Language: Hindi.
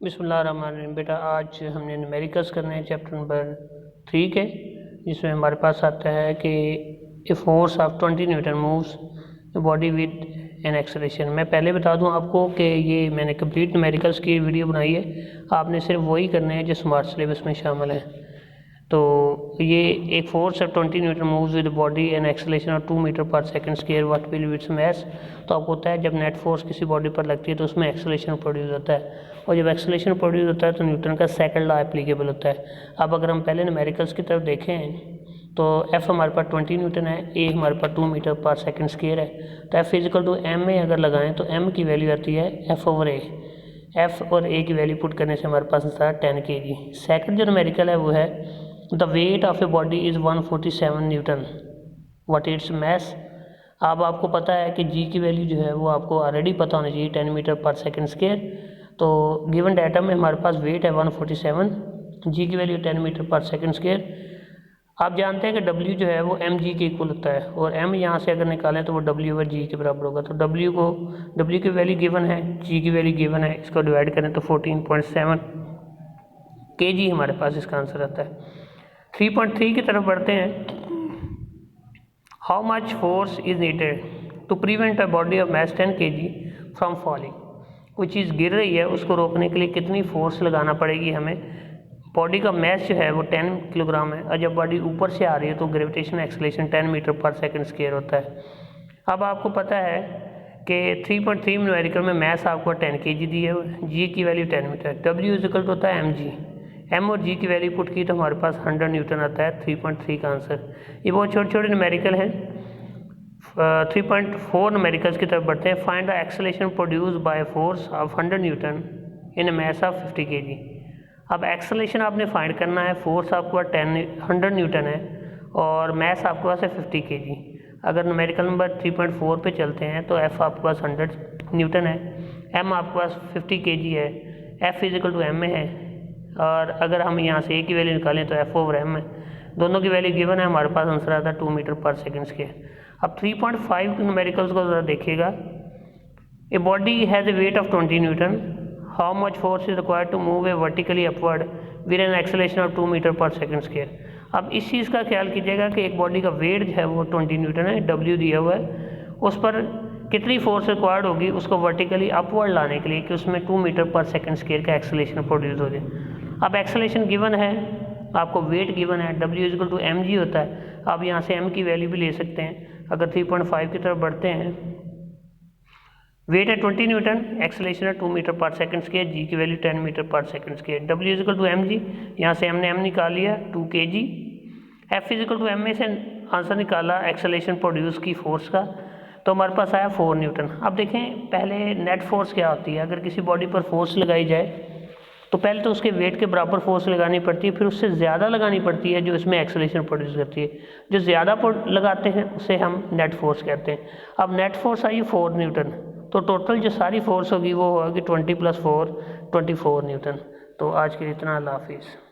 बिस्मिल्लाहिर्रहमानिर्रहीम। बेटा आज हमने न्यूमेरिकल्स करने हैं चैप्टर नंबर 3 के, जिसमें हमारे पास आता है कि a force of 20 newton moves a body with an acceleration. मैं पहले बता दूं आपको कि ये मैंने कंप्लीट न्यूमेरिकल्स की वीडियो बनाई है, आपने सिर्फ वही करने हैं जो स्मार्ट सिलेबस में शामिल है। तो ये एक force of 20 newton moves with body an acceleration of 2 metre पर second square what will be its mass. तो आपको होता है जब नेट फोर्स किसी बॉडी पर लगती है तो उसमें एक्सेलरेशन प्रोड्यूस होता है, और जब एक्सेलरेशन प्रोड्यूस होता है तो न्यूटन का सेकंड लॉ एप्लीकेबल होता है। अब अगर हम पहले न्यूमेरिकल्स की तरफ देखें तो एफ हमारे पास 20 न्यूटन है, ए हमारे पास 2 मीटर पर सेकंड स्क्वायर है। तो एफ इजिकल टू एम में अगर लगाएं तो एम की वैल्यू आती है एफ ओवर ए। एफ और ए की वैल्यू पुट करने से हमारे पास आता है 10 kg। सेकंड जो न्यूमेरिकल है वो है the weight of a body is 147 newton what its mass. अब आपको पता है कि जी की वैल्यू जो है वो आपको ऑलरेडी पता होनी चाहिए 10 मीटर पर सेकंड स्क्वायर। तो गिवन डाटा में हमारे पास वेट है 147, जी की वैल्यू 10 मीटर पर सेकंड स्क्वायर। आप जानते हैं कि डब्ल्यू जो है वो एम जी के इक्वल होता है, और एम यहाँ से अगर निकालें तो वो डब्ल्यू ओवर जी के बराबर होगा। तो डब्ल्यू की वैल्यू गिवन है, जी की वैल्यू गिवन है, इसको डिवाइड करें तो 14.7 kg हमारे पास इसका आंसर आता है। 3.3 की तरफ बढ़ते हैं। How much force is needed to prevent a body of mass 10 kg from falling. कोई चीज़ गिर रही है उसको रोकने के लिए कितनी फोर्स लगाना पड़ेगी हमें। बॉडी का मैस जो है वो 10 किलोग्राम है, और जब बॉडी ऊपर से आ रही है तो ग्रेविटेशन एक्सेलरेशन 10 मीटर पर सेकंड स्क्वायर होता है। अब आपको पता है कि 3.3 न्यूमेरिकल में मैस आपको 10 kg दी है, जी की वैल्यू 10 मीटर, डब्ल्यू इजिकल तो होता है एम जी। एम और जी की वैल्यू पुट की तो हमारे पास 100 न्यूटन आता है 3.3 का आंसर। ये बहुत छोटे छोटे न्यूमेरिकल हैं। 3.4 न्यूमेरिकल्स की तरफ बढ़ते हैं। Find the acceleration produce by force of 100 Newton in mass of 50 kg। अब एक्सेलरेशन आपने फाइंड करना है, फोर्स आपके पास 100 न्यूटन है और मैस आपके पास है 50 kg। अगर न्यूमेरिकल नंबर 3.4 पे चलते हैं तो एफ आपके पास 100 न्यूटन है, एम आपके पास 50 kg है, एफ इजिकल टू एम में है, और अगर हम यहाँ से ए की वैल्यू निकालें तो एफ ओवर एम है। दोनों की वैल्यू गिवन है, हमारे पास आंसर आता है 2 मीटर पर सेकंड के। अब 3.5 न्यूमेरिकल्स को ज़रा देखिएगा। A body has a weight of 20 newton, how much force is required to move a vertically upward with an acceleration of 2 metre पर सेकंड स्क्वायर। अब इस चीज़ का ख्याल कीजिएगा कि एक बॉडी का वेट जो है वो 20 न्यूटन है, डब्ल्यू दिया हुआ है, उस पर कितनी फोर्स रिक्वायर्ड होगी उसको वर्टिकली अपवर्ड लाने के लिए कि उसमें 2 मीटर पर सेकंड स्क्वायर का एक्सेलरेशन प्रोड्यूस हो जाए। अब एक्सेलरेशन गिवन है, आपको वेट गिवन है, W is equal to M G होता है। आप यहाँ से एम की वैल्यू भी ले सकते हैं। अगर 3.5 की तरफ बढ़ते हैं, वेट है 20 न्यूटन, एक्सेलरेशन है 2 मीटर पर सेकंड स्क्वायर, जी की वैल्यू 10 मीटर पर second square, W is equal to M G, यहाँ से हमने एम निकाल लिया 2 kg। F is equal to M में से आंसर निकाला एक्सेलरेशन प्रोड्यूस की फोर्स का, तो हमारे पास आया 4 न्यूटन। अब देखें पहले नेट फोर्स क्या होती है। अगर किसी बॉडी पर फोर्स लगाई जाए तो पहले तो उसके वेट के बराबर फोर्स लगानी पड़ती है, फिर उससे ज़्यादा लगानी पड़ती है जो इसमें एक्सेलरेशन प्रोड्यूस करती है। जो ज़्यादा लगाते हैं उसे हम नेट फोर्स कहते हैं। अब नेट फोर्स आई 4 न्यूटन, तो टोटल जो सारी फोर्स होगी वो होगी 20 + 4 24 न्यूटन। तो आज के लिए इतना, अल्लाह हाफिज़।